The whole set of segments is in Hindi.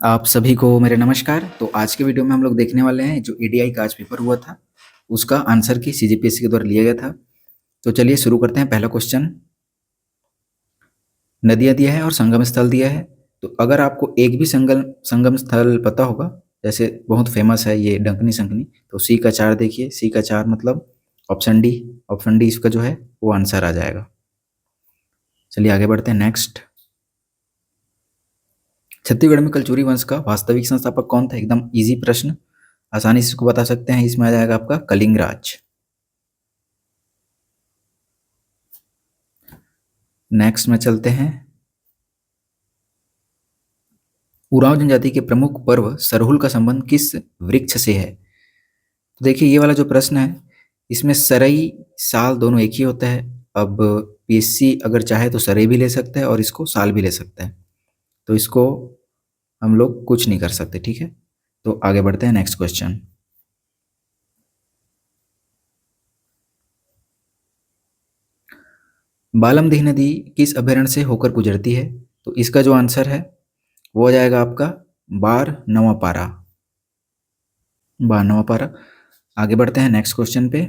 आप सभी को मेरे नमस्कार। तो आज के वीडियो में हम लोग देखने वाले हैं जो एडीआई का आज पेपर हुआ था उसका आंसर की सीजीपीएससी के द्वारा लिया गया था। तो चलिए शुरू करते हैं। पहला क्वेश्चन, नदियाँ दिया है और संगम स्थल दिया है। तो अगर आपको एक भी संगम स्थल पता होगा, जैसे बहुत फेमस है ये डंकनी संकनी, तो सी का 4 देखिए, सी का 4 मतलब ऑप्शन डी इसका जो है वो आंसर आ जाएगा। चलिए आगे बढ़ते हैं। नेक्स्ट, छत्तीसगढ़ में कलचुरी वंश का वास्तविक संस्थापक कौन था? एकदम इजी प्रश्न, आसानी से इसको बता सकते हैं। इसमें आ जाएगा आपका कलिंगराज। नेक्स्ट में चलते हैं। उरांव जनजाति के प्रमुख पर्व सरहुल का संबंध किस वृक्ष से है? तो देखिए ये वाला जो प्रश्न है इसमें सरई साल दोनों एक ही होता है। अब पीएससी अगर चाहे तो सरई भी ले सकता है और इसको साल भी ले सकता है, तो इसको हम लोग कुछ नहीं कर सकते, ठीक है। तो आगे बढ़ते हैं। नेक्स्ट क्वेश्चन, बालमदीह नदी किस अभयारण्य से होकर गुजरती है? तो इसका जो आंसर है वो आ जाएगा आपका बार नवापारा। आगे बढ़ते हैं नेक्स्ट क्वेश्चन पे।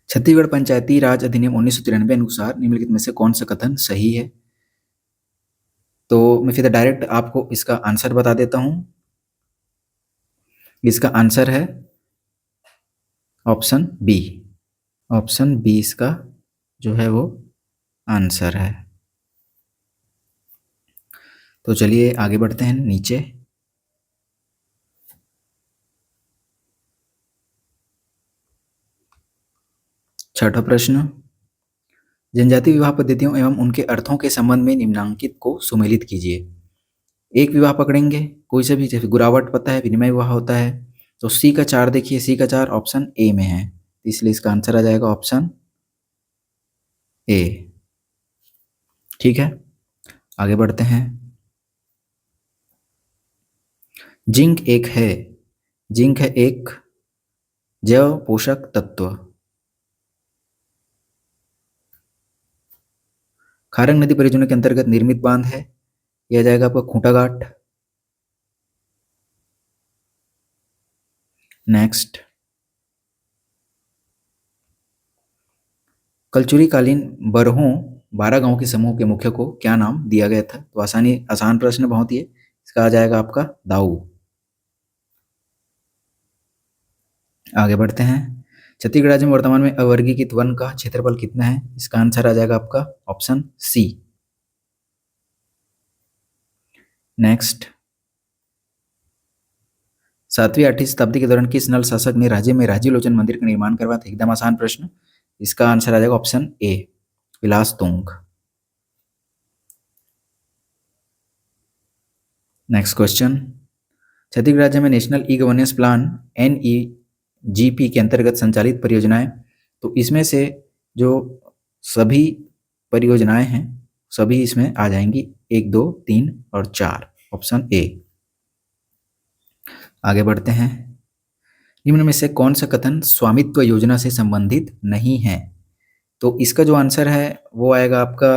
छत्तीसगढ़ पंचायती राज अधिनियम 1993 अनुसार निम्नलिखित में से कौन सा कथन सही है? तो मैं फिर डायरेक्ट आपको इसका आंसर बता देता हूं। इसका आंसर है ऑप्शन बी। ऑप्शन बी इसका जो है वो आंसर है। तो चलिए आगे बढ़ते हैं नीचे। छठा प्रश्न, जनजाति विवाह पद्धतियों एवं उनके अर्थों के संबंध में निम्नांकित को सुमेलित कीजिए। एक विवाह पकड़ेंगे, कोई से भी, जैसे गुरावट पता है, विनिमय विवाह होता है। तो सी का 4 देखिए, सी का 4 ऑप्शन ए में है, इसलिए इसका आंसर आ जाएगा ऑप्शन ए। ठीक है, आगे बढ़ते हैं। जिंक है एक जैव पोषक तत्व। खारंग नदी परियोजना के अंतर्गत निर्मित बांध है, यह जाएगा आपका खूंटा घाट। नेक्स्ट, कलचुरी कालीन बरहों 12 गांव के समूह के मुख्य को क्या नाम दिया गया था? तो आसान प्रश्न बहुत ही है, इसका आ जाएगा आपका दाऊ। आगे बढ़ते हैं। छत्तीसगढ़ राज्य में वर्तमान में अवर्गीकृत वन का क्षेत्रफल कितना है? इसका आंसर आ जाएगा आपका ऑप्शन सी। नेक्स्ट, 7वीं 8वीं शताब्दी के दौरान किस नल शासक ने राज्य में राजीव लोचन मंदिर का निर्माण करवाया था? एकदम आसान प्रश्न, इसका आंसर आ जाएगा ऑप्शन ए, विलास तुंग। नेक्स्ट क्वेश्चन, छत्तीसगढ़ राज्य में national e governance plan NEGP के अंतर्गत संचालित परियोजनाएं, तो इसमें से जो सभी परियोजनाएं हैं सभी इसमें आ जाएंगी, 1 2 3 और 4, ऑप्शन ए। आगे बढ़ते हैं। निम्न में से कौन सा कथन स्वामित्व योजना से संबंधित नहीं है? तो इसका जो आंसर है वो आएगा आपका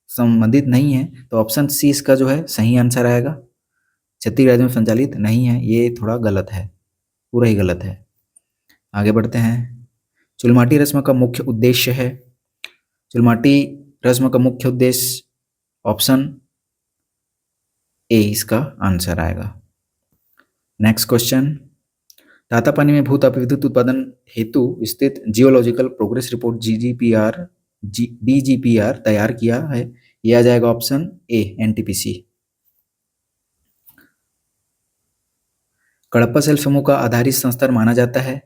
संबंधित नहीं है, तो ऑप्शन सी इसका जो है सही आंसर आएगा। छत्तीसगढ़ राज्य में संचालित नहीं है, ये थोड़ा गलत है, पूरा ही गलत है। आगे बढ़ते हैं। चुलमाटी रस्म का मुख्य उद्देश्य है, चुलमाटी रस्म का मुख्य उद्देश्य ऑप्शन ए इसका आंसर आएगा। नेक्स्ट क्वेश्चन, तातापानी में भू ताप विद्युत उत्पादन हेतु स्थित जियोलॉजिकल प्रोग्रेस रिपोर्ट DGPR तैयार किया है, यह आ जाएगा ऑप्शन ए, NTPC। कडप्पा सेल समूह का आधारित संस्था माना जाता है,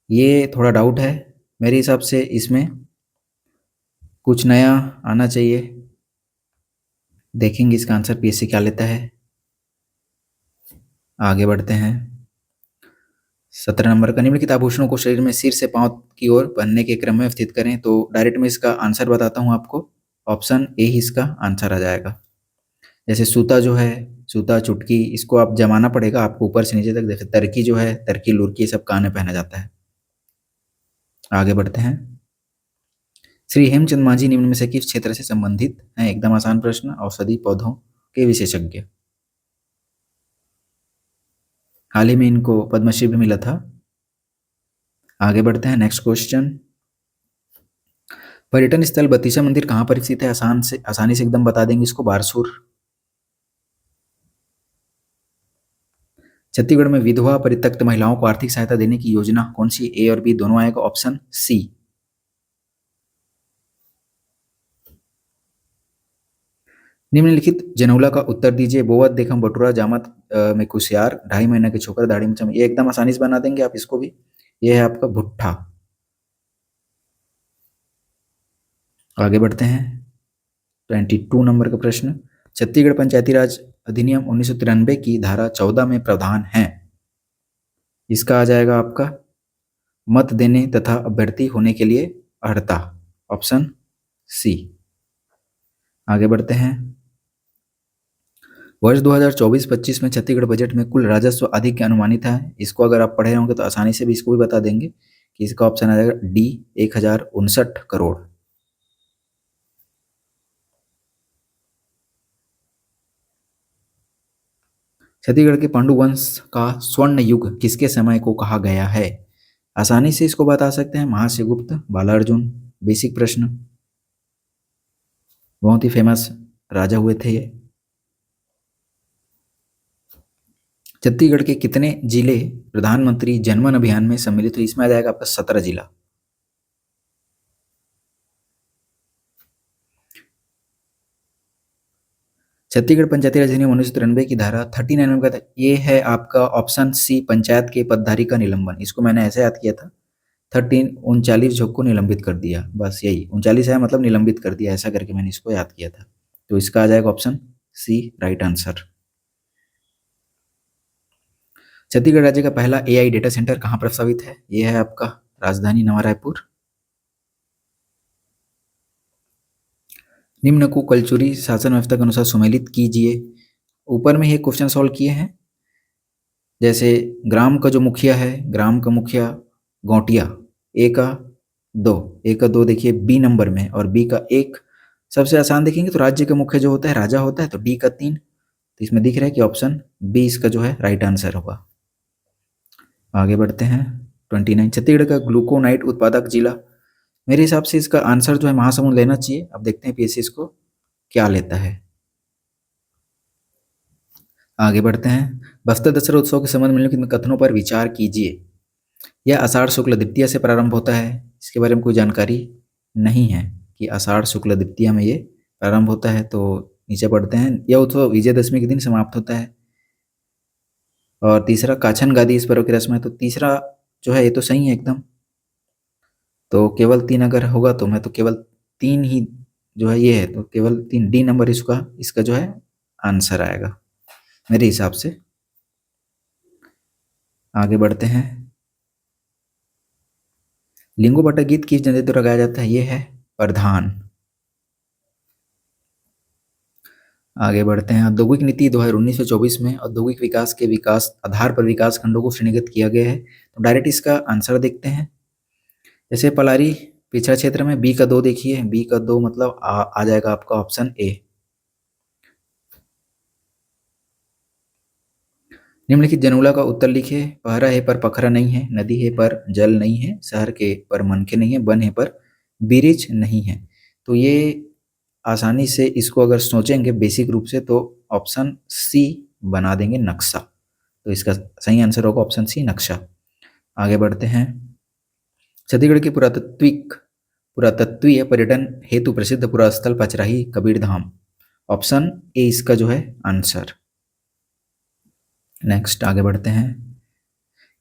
ये थोड़ा डाउट है, मेरे हिसाब से इसमें कुछ नया आना चाहिए। देखेंगे इसका आंसर पीएससी क्या लेता है। आगे बढ़ते हैं। 17 नंबर का, निम्नलिखित आभूषणों को शरीर में सिर से पांव की ओर पहनने के क्रम में स्थित करें। तो डायरेक्ट में इसका आंसर बताता हूं आपको, ऑप्शन ए ही इसका आंसर आ जाएगा। जैसे सूता जो है, सूता चुटकी, इसको आप जमाना पड़ेगा आपको ऊपर से नीचे तक। जैसे तरकी जो है, तरकी लुरकी, सब कान में पहना जाता है। आगे बढ़ते हैं। श्री हेमचंद मांझी निम्न में से किस क्षेत्र से संबंधित हैं? एकदम आसान प्रश्न। औषधि पौधों के विशेषज्ञ। हाल ही में इनको पद्मश्री भी मिला था। आगे बढ़ते हैं नेक्स्ट क्वेश्चन। पर्यटन स्थल बतीसा मंदिर कहाँ पर स्थित है? आसानी से एकदम बता देंगे इसको। बारसूर। छत्तीसगढ़ में विधवा परित्यक्त महिलाओं को आर्थिक सहायता देने की योजना कौन सी? ए और बी दोनों आएगा। Option C. निम्नलिखित जनौला का उत्तर दीजिए। बोवत देखम बटुरा जामत में कुसियार, 2.5 महीने के छोकर दाढ़ी में चम। ये एकदम आसानी से बना देंगे आप इसको भी। ये है आपका भुट्टा। आगे बढ़ते हैं 22 नंबर का प्रश्न। छत्तीसगढ़ पंचायती राज अधिनियम 1993 की धारा 14 में प्रावधान है। इसका आ जाएगा आपका मत देने तथा अभ्यर्थी होने के लिए अर्हता। Option C. आगे बढ़ते हैं। वर्ष 2024-25 में छत्तीसगढ़ बजट में कुल राजस्व अधिक अनुमानित है। इसको अगर आप पढ़े होंगे तो आसानी से भी इसको भी बता देंगे कि इसका ऑप्शन आ जाएगा डी, 1059 करोड़। छत्तीसगढ़ के पांडु वंश का स्वर्ण युग किसके समय को कहा गया है? आसानी से इसको बता सकते हैं। महाशिवगुप्त, बालार्जुन। बेसिक प्रश्न, बहुत ही फेमस राजा हुए थे ये। छत्तीसगढ़ के कितने जिले प्रधानमंत्री जनमन अभियान में सम्मिलित हुए? इसमें आ जाएगा आपका 17 जिला। छत्तीसगढ़ पंचायती राज अधिनियम 1993 की धारा 39 में कहता है, ये है आपका ऑप्शन सी, पंचायत के पदधारी का निलंबन। इसको मैंने ऐसे याद किया था। 39 झोंक को निलंबित कर दिया, बस यही 39 है मतलब निलंबित कर दिया, ऐसा करके मैंने इसको याद किया था। तो इसका आ जाएगा option C right answer. Chhattisgarh राज्य का पहला एआई डेटा सेंटर कहाँ प्रस्तावित है? यह है आपका राजधानी नवा रायपुर। निम्न को कलचुरी शासन व्यवस्था के अनुसार सुमेलित कीजिए। ऊपर में ये क्वेश्चन सॉल्व किए हैं। जैसे ग्राम का जो मुखिया है, ग्राम का मुखिया गौटिया, ए का 2 देखिए बी नंबर में, और बी का 1। सबसे आसान देखेंगे तो राज्य का मुख्य जो होता है राजा होता है, तो डी का 3। तो इसमें दिख रहा है कि ऑप्शन बी इसका जो है राइट आंसर होगा। आगे बढ़ते हैं 29। छत्तीसगढ़ का ग्लूकोनाइट उत्पादक जिला। मेरे हिसाब से इसका आंसर जो है महासमुंद लेना चाहिए। अब देखते हैं पीएससी इसको क्या लेता है। आगे बढ़ते हैं। बस्तर दशहरा उत्सव के संबंध में निम्नलिखित कथनों पर विचार कीजिए। यह आषाढ़ शुक्ल द्वितीया से प्रारंभ होता है। इसके बारे में कोई जानकारी नहीं है कि आषाढ़ शुक्ल द्वितीया में ये प्रारंभ होता है। तो नीचे पढ़ते हैं। यह उत्सव विजयदशमी के दिन समाप्त होता है। और तीसरा काछन गादी इस पर्व की रस्म है। तो तीसरा जो है ये तो सही है एकदम। तो केवल 3 अगर होगा तो मैं तो केवल 3 ही जो है ये है, तो केवल 3 डी नंबर इसका जो है आंसर आएगा मेरे हिसाब से। आगे बढ़ते हैं। लिंगोबाटा गीत किस जनता द्वारा गाया जाता है? ये है प्रधान। आगे बढ़ते हैं। औद्योगिक नीति 2019-24 में औद्योगिक विकास के विकास आधार पर विकास खंडों को श्रेणीगत किया गया है। तो डायरेक्ट इसका आंसर देखते हैं। जैसे पलारी पिछड़ा क्षेत्र में बी का 2 देखिए, बी का 2 मतलब आ जाएगा आपका ऑप्शन ए। निम्नलिखित जनूला का उत्तर लिखिए। पहरा है पर पखरा नहीं है, नदी है पर जल नहीं है, शहर के पर मनके नहीं है, वन है पर बिरिज नहीं है। तो ये आसानी से इसको अगर सोचेंगे बेसिक रूप से तो ऑप्शन सी बना देंगे, नक्शा। तो इसका सही आंसर होगा ऑप्शन सी, नक्शा। आगे बढ़ते हैं। छत्तीसगढ़ के पुरातत्वीय पर्यटन हेतु प्रसिद्ध पुरास्थल पचराही कबीर धाम। ऑप्शन ए इसका जो है आंसर। नेक्स्ट आगे बढ़ते हैं।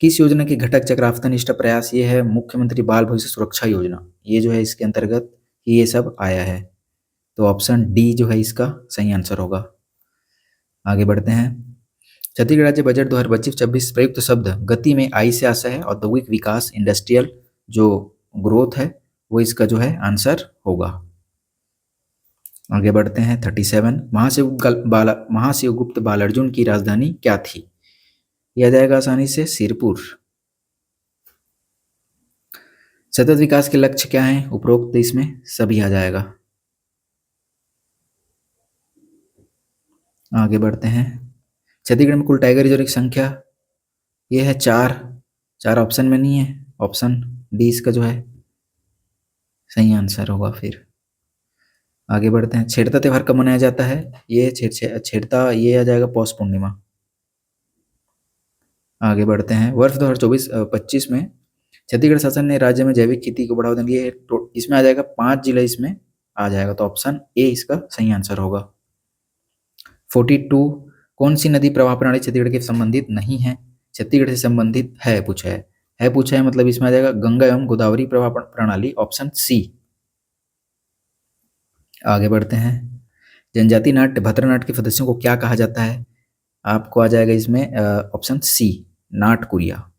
किस योजना के घटक चक्रार्थन निष्ठा प्रयास? ये है मुख्यमंत्री बाल भविष्य सुरक्षा योजना। ये जो है इसके अंतर्गत ये सब आया है। तो ऑप्शन डी जो है इसका सही आंसर होगा। आगे बढ़ते हैं। छत्तीसगढ़ राज्य बजट 2025-26 प्रयुक्त शब्द गति में आई से आशा है औद्योगिक विकास, इंडस्ट्रियल जो ग्रोथ है वो इसका जो है आंसर होगा। आगे बढ़ते हैं 37। महाशिवगुप्त बालार्जुन की राजधानी क्या थी? यह आ जाएगा आसानी से सिरपुर। सतत विकास के लक्ष्य क्या हैं उपरोक्त, इसमें सभी आ जाएगा। आगे बढ़ते हैं। छत्तीसगढ़ में कुल टाइगर रिजर्व की संख्या ये है 4। 4 ऑप्शन में नहीं है, ऑप्शन डी इसका जो है सही आंसर होगा। फिर आगे बढ़ते हैं। छेरता त्योहार कब मनाया जाता है? ये छेरता ये आ जाएगा पौष पूर्णिमा। आगे बढ़ते हैं। वर्ष 2024-25 में छत्तीसगढ़ शासन ने राज्य में जैविक खेती को बढ़ावा देने के लिए इसमें आ जाएगा 5 जिला इसमें आ जाएगा, तो ऑप्शन ए इसका सही आंसर होगा। 42 कौन सी नदी प्रवाह प्रणाली छत्तीसगढ़ के संबंधित नहीं है? छत्तीसगढ़ से संबंधित है पूछा है मतलब इसमें आ जाएगा गंगा एवं गोदावरी प्रवाह प्रणाली, ऑप्शन सी। आगे बढ़ते हैं। जनजाति नाट्य भद्रनाट्य के सदस्यों को क्या कहा जाता है? आपको आ जाएगा इसमें ऑप्शन सी नाटकुरिया।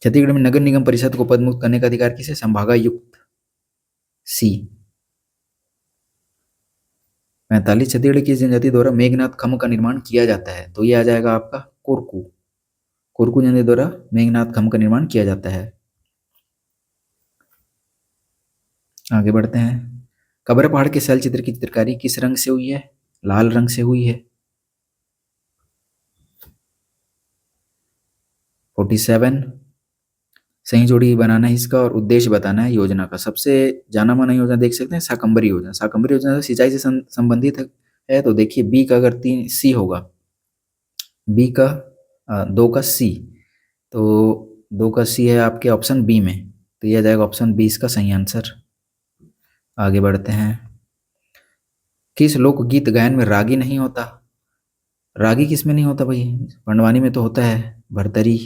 छत्तीसगढ़ में नगर निगम परिषद को पदमुक्त करने का अधिकार किसे? संभागायुक्त, सी। 45 छत्तीसगढ़ की जनजाति द्वारा मेघनाथ खम्भ का निर्माण किया जाता है, तो ये आ जाएगा आपका कोरकू। कोरकू जनजाति द्वारा मेघनाथ खम्भ का निर्माण किया जाता है। आगे बढ़ते हैं। कब्र पहाड़ के शैल चित्र की चित्रकारी किस रंग से हुई है? लाल रंग से हुई है। 47 सही जोड़ी बनाना है इसका और उद्देश्य बताना है योजना का। सबसे जाना माना योजना देख सकते हैं शाकंभरी योजना। शाकंभरी योजना सिंचाई से संबंधित है, तो देखिए बी का अगर 3 सी होगा, बी का 2 का सी, तो 2 का सी है आपके ऑप्शन बी में, तो यह जाएगा ऑप्शन बी इसका सही आंसर। आगे बढ़ते हैं। किस लोकगीत गायन में रागी नहीं होता? रागी किस में नहीं होता भाई? पंडवानी में तो होता है, भरतरी।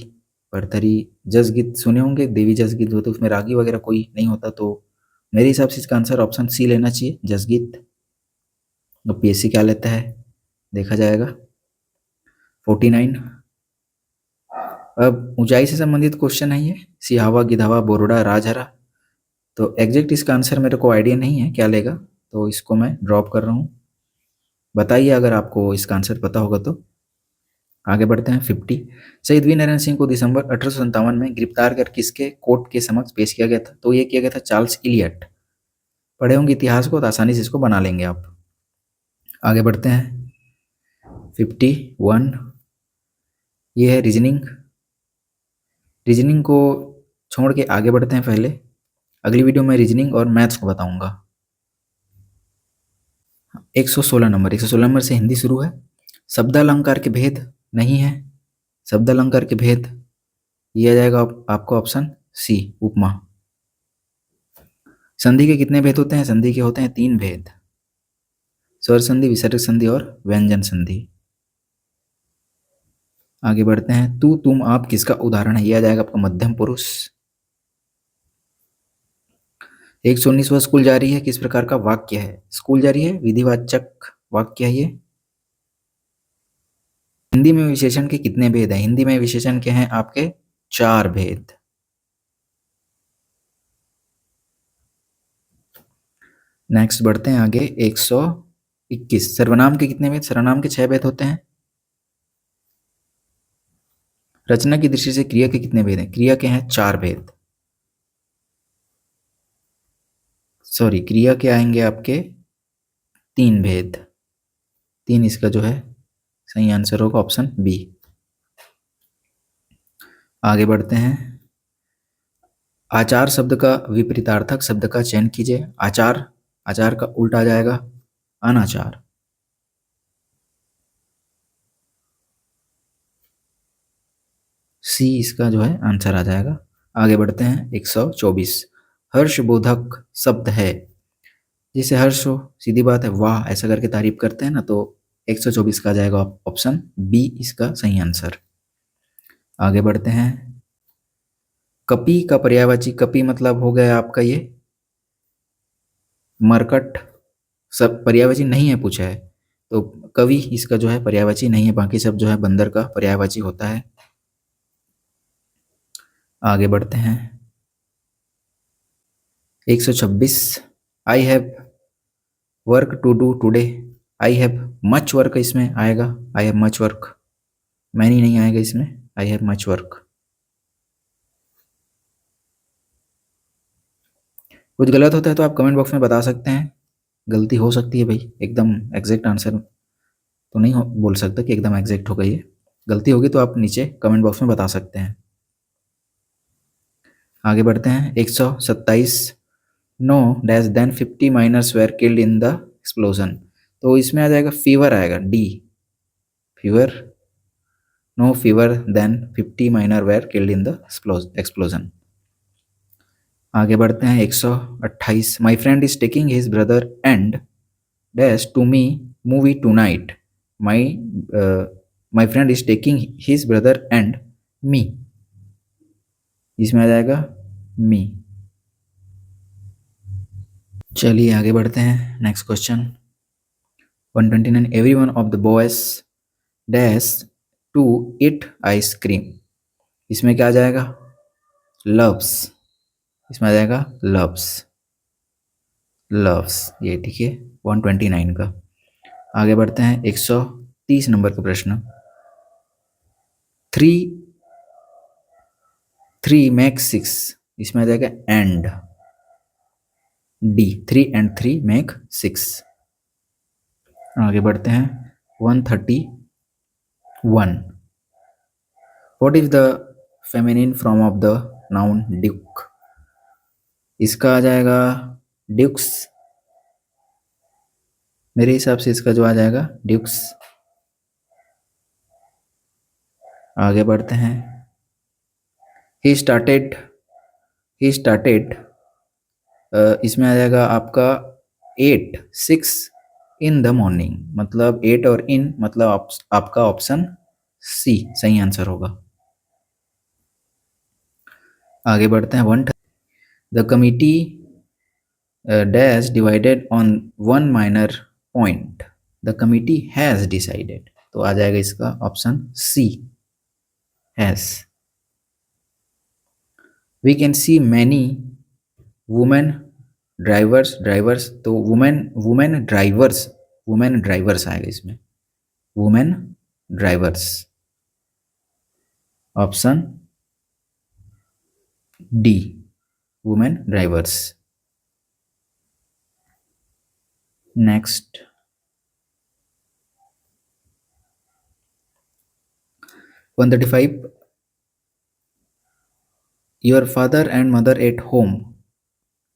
भरतरी जस गीत सुने होंगे, देवी जस गीत होते, उसमें रागी वगैरह कोई नहीं होता, तो मेरे हिसाब से इसका आंसर ऑप्शन सी लेना चाहिए, जस गीत। तो पीएससी क्या लेता है देखा जाएगा। 49 अब ऊंचाई से संबंधित क्वेश्चन है ये। सिहावा, गिधावा, बोरोडा, राजहरा, तो एग्जैक्ट इसका आंसर मेरे को आइडिया नहीं है क्या लेगा, तो इसको मैं ड्रॉप कर रहा हूँ। बताइए अगर आपको इसका आंसर पता होगा तो। आगे बढ़ते हैं। 50 शहीद वीर नारायण सिंह को दिसंबर 1857 में गिरफ्तार कर किसके कोर्ट के समक्ष पेश किया गया था? तो ये किया गया था चार्ल्स इलियट। पढ़े होंगे इतिहास को तो आसानी से इसको बना लेंगे आप। आगे बढ़ते हैं। 51 ये है रीजनिंग। रीजनिंग को छोड़ के आगे बढ़ते हैं। पहले अगली वीडियो में रीजनिंग और मैथ्स को बताऊंगा। 116 नंबर से हिंदी शुरू है। शब्दालंकार के भेद नहीं है। शब्दालंकार के भेद ये आ जाएगा आपको ऑप्शन सी उपमा। संधि के कितने भेद होते हैं? संधि के होते हैं 3 भेद, स्वर संधि, विसर्ग संधि और व्यंजन संधि। आगे बढ़ते हैं। तू, तुम, आप किसका उदाहरण है? ये आ जाएगा आपका मध्यम पुरुष। 119वां स्कूल जारी है किस प्रकार का वाक्य है? स्कूल जारी है विधिवाचक वाक्य है ये। हिंदी में विशेषण के कितने भेद हैं? हिंदी में विशेषण के हैं आपके 4 भेद। नेक्स्ट बढ़ते हैं आगे। 121 सर्वनाम के कितने भेद? सर्वनाम के 6 भेद होते हैं। रचना की दृष्टि से क्रिया के कितने भेद हैं? क्रिया के हैं 4 भेद। सॉरी, क्रिया के आएंगे आपके 3 भेद। 3 इसका जो है सही आंसर होगा ऑप्शन बी। आगे बढ़ते हैं। आचार शब्द का विपरीतार्थक शब्द का चयन कीजिए। आचार, आचार का उल्टा आ जाएगा अनाचार। सी इसका जो है आंसर आ जाएगा। आगे बढ़ते हैं। 124 हर्षबोधक शब्द है। जैसे हर्ष हो, सीधी बात है, वाह ऐसा करके तारीफ करते हैं ना, तो 124 का आ जाएगा ऑप्शन बी इसका सही आंसर। आगे बढ़ते हैं। कपि का पर्यायवाची, कपि मतलब हो गया आपका ये मरकट। सब पर्यायवाची नहीं है पूछा है, तो कवि इसका जो है पर्यायवाची नहीं है, बाकी सब जो है बंदर का पर्यायवाची होता है। आगे बढ़ते हैं। 126 I have work to do today. I have much work इसमें आएगा। I have much work, many नहीं आएगा इसमें। I have much work. कुछ गलत होता है तो आप कमेंट बॉक्स में बता सकते हैं, गलती हो सकती है भाई, एकदम एग्जैक्ट आंसर तो नहीं बोल सकता कि एकदम एग्जैक्ट होगा ये, गलती होगी तो आप नीचे कमेंट बॉक्स में बता सकते हैं। आगे बढ़ते हैं 127, no dash than 50 miners were killed in the explosion, तो इसमें आ जाएगा फीवर, आएगा D, fever, no fever than 50 miner were killed in the explosion. आगे बढ़ते हैं 128, my friend is taking his brother and dash to me movie tonight, my my friend is taking his brother and me, इसमें आ जाएगा मी। चलिए आगे बढ़ते हैं, next question 129, every one of the boys dash to eat ice cream, इसमें क्या आ जाएगा, लव्स, इसमें आ जाएगा लव्स, लव्स ये ठीक है 129 का। आगे बढ़ते हैं 130 नंबर का प्रश्न, थ्री मेक 6, इसमें आ जाएगा एंड डी, 3 एंड 3 मेक 6। आगे बढ़ते हैं 131, what is the feminine form of the noun Duke, इसका आ जाएगा ड्यूक्स, मेरे हिसाब से इसका जो आ जाएगा ड्यूक्स। आगे बढ़ते हैं, ही स्टार्टेड इसमें आ जाएगा आपका 8 6 इन द मॉर्निंग, मतलब 8 और इन मतलब आपका ऑप्शन सी सही आंसर होगा। आगे बढ़ते हैं 1, the committee dash divided on one minor point, the committee has decided, तो आ जाएगा इसका option C has. We can see many women drivers, तो वुमेन ड्राइवर्स आएगा इसमें, women drivers, option D women drivers. Next 135, your father and mother at home,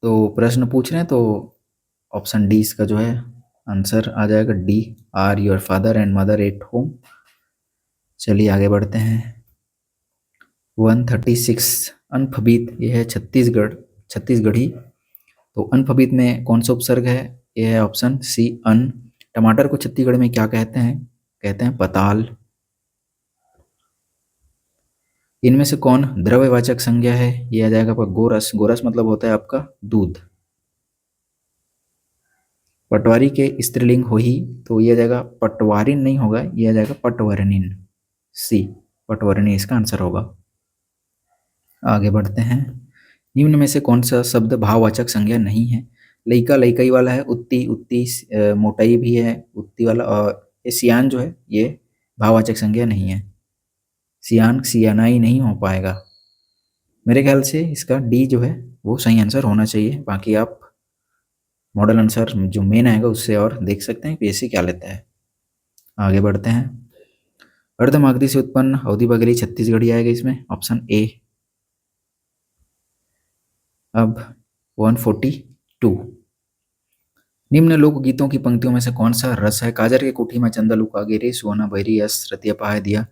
तो प्रश्न पूछ रहे हैं तो ऑप्शन डी इसका जो है आंसर आ जाएगा, D, are your father and mother at home. चलिए आगे बढ़ते हैं 136, अनफबीत, ये है छत्तीसगढ़ी, तो अनफबीत में कौन सा उपसर्ग है, ये है ऑप्शन सी अन। टमाटर को छत्तीसगढ़ में क्या कहते हैं, कहते हैं पताल। इनमें से कौन द्रव्यवाचक संज्ञा है, ये आ जाएगा आपका गोरस, गोरस मतलब होता है आपका दूध। पटवारी के स्त्रीलिंग हो ही, तो ये आ जाएगा पटवारिन नहीं होगा, ये आ जाएगा पटवर्णिन, सी पटवर्णिन इसका आंसर होगा। आगे बढ़ते हैं, निम्न में से कौन सा शब्द भाववाचक संज्ञा नहीं है, लइका लइकई वाला है, उत्ती उत्ती मोटाई भी है उत्ती वाला, और ये सियान जो है ये भाववाचक संज्ञा नहीं है, सियान सियानाई नहीं हो पाएगा। मेरे ख्याल से इसका डी जो है वो सही आंसर होना चाहिए, बाकी आप मॉडल आंसर जो मेन आएगा उससे और देख सकते हैं पीएससी क्या लेता है। आगे बढ़ते हैं, अर्धमागधी से उत्पन्न अवधि बघेली छत्तीसगढ़ी आएगा इसमें, ऑप्शन ए। अब 142, निम्न लोकगीतों की पंक्तियों में से कौन सा रस है, काजर के कोठी में चंदा लुका गिरे सुहाना बहरी यस रतिया पाए दिया,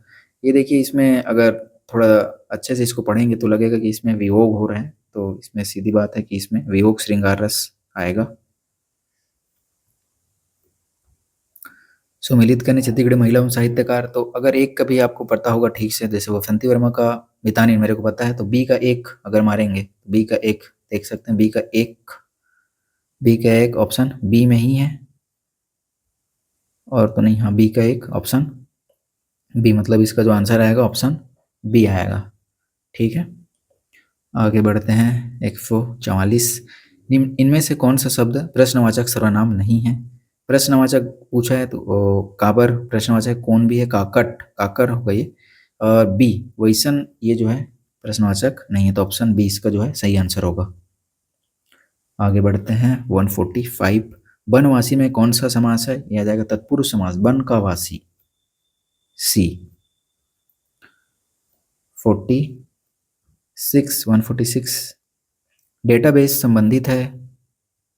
ये देखिए इसमें अगर थोड़ा अच्छे से इसको पढ़ेंगे तो लगेगा कि इसमें वियोग हो रहे हैं, तो इसमें सीधी बात है कि इसमें वियोग श्रृंगार रस आएगा। सुमिलित करने छत्तीसगढ़ी महिला एवं साहित्यकार, तो अगर एक कभी आपको पता होगा ठीक से, जैसे बसंती वर्मा का मितानी मेरे को पता है, तो बी का एक अगर मारेंगे, बी का एक देख सकते हैं, बी का एक ऑप्शन बी में ही है, और तो नहीं, हाँ बी का एक ऑप्शन बी, मतलब इसका जो आंसर आएगा ऑप्शन बी आएगा, ठीक है। आगे बढ़ते हैं 144, इनमें से कौन सा शब्द प्रश्नवाचक सर्वनाम नहीं है, प्रश्नवाचक पूछा है तो काबर प्रश्नवाचक, कौन भी है, काकर हो गई, और बी वैसन ये जो है प्रश्नवाचक नहीं है, तो ऑप्शन बी इसका जो है सही आंसर होगा। आगे बढ़ते हैं 145। बनवासी में कौन सा समास है? यह आ जाएगा तत्पुरुष समास, बन का वासी, सी। 146 डेटाबेस संबंधित है,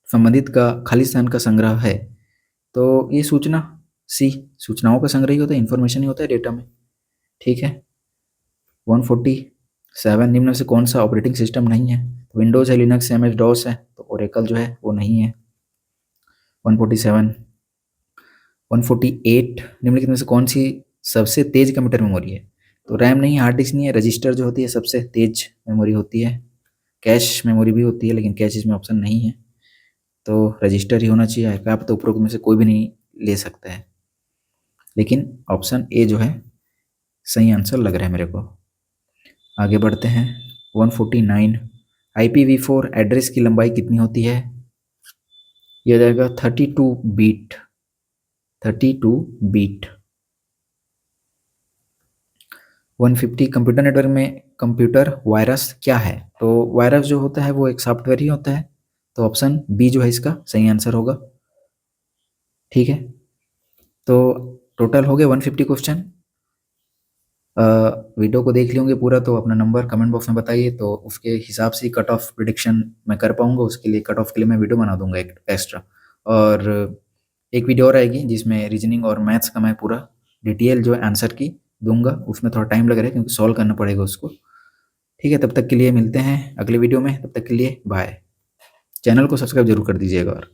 संबंधित का खालिस्तान का संग्रह है, तो ये सूचना, सी, सूचनाओं का संग्रह ही होता है, इंफॉर्मेशन ही होता है डेटा में। ठीक है। 147 निम्न में से कौन सा ऑपरेटिंग सिस्टम नहीं है? विंडोज है, लिनक्स है, एमएस डॉस है, तो ओरेकल जो है वो नहीं है। 147। 148 निम्नलिखित में से कौन सी सबसे तेज कंप्यूटर मेमोरी है? तो रैम नहीं, हार्ड डिस्क नहीं है, रजिस्टर जो होती है सबसे तेज मेमोरी होती है। कैश मेमोरी भी होती है लेकिन कैश इसमें ऑप्शन नहीं है, तो रजिस्टर ही होना चाहिए। आप तो उपरोक्त में से कोई भी नहीं ले सकता है, लेकिन ऑप्शन ए जो है सही आंसर लग रहा है मेरे को। आगे बढ़ते हैं 149। IPv4 एड्रेस की लंबाई कितनी होती है? यह आ जाएगा 32 बीट, 32 बीट। 150 कंप्यूटर नेटवर्क में कंप्यूटर वायरस क्या है? तो वायरस जो होता है वो एक सॉफ्टवेयर ही होता है, तो ऑप्शन बी जो है इसका सही आंसर होगा। ठीक है, तो टोटल हो गए 150 क्वेश्चन। वीडियो को देख होंगे पूरा, तो अपना नंबर कमेंट बॉक्स में बताइए, तो उसके हिसाब से कट ऑफ प्रिडिक्शन मैं कर पाऊंगा। उसके लिए कट ऑफ के लिए मैं वीडियो बना दूंगा एक एक्स्ट्रा, और एक वीडियो और आएगी जिसमें रीजनिंग और मैथ्स का मैं पूरा डिटेल जो है आंसर की दूंगा। उसमें थोड़ा टाइम लग रहा है क्योंकि सॉल्व करना पड़ेगा उसको। ठीक है, तब तक के लिए मिलते हैं अगले वीडियो में, तब तक के लिए बाय। चैनल को सब्सक्राइब जरूर कर दीजिएगा। और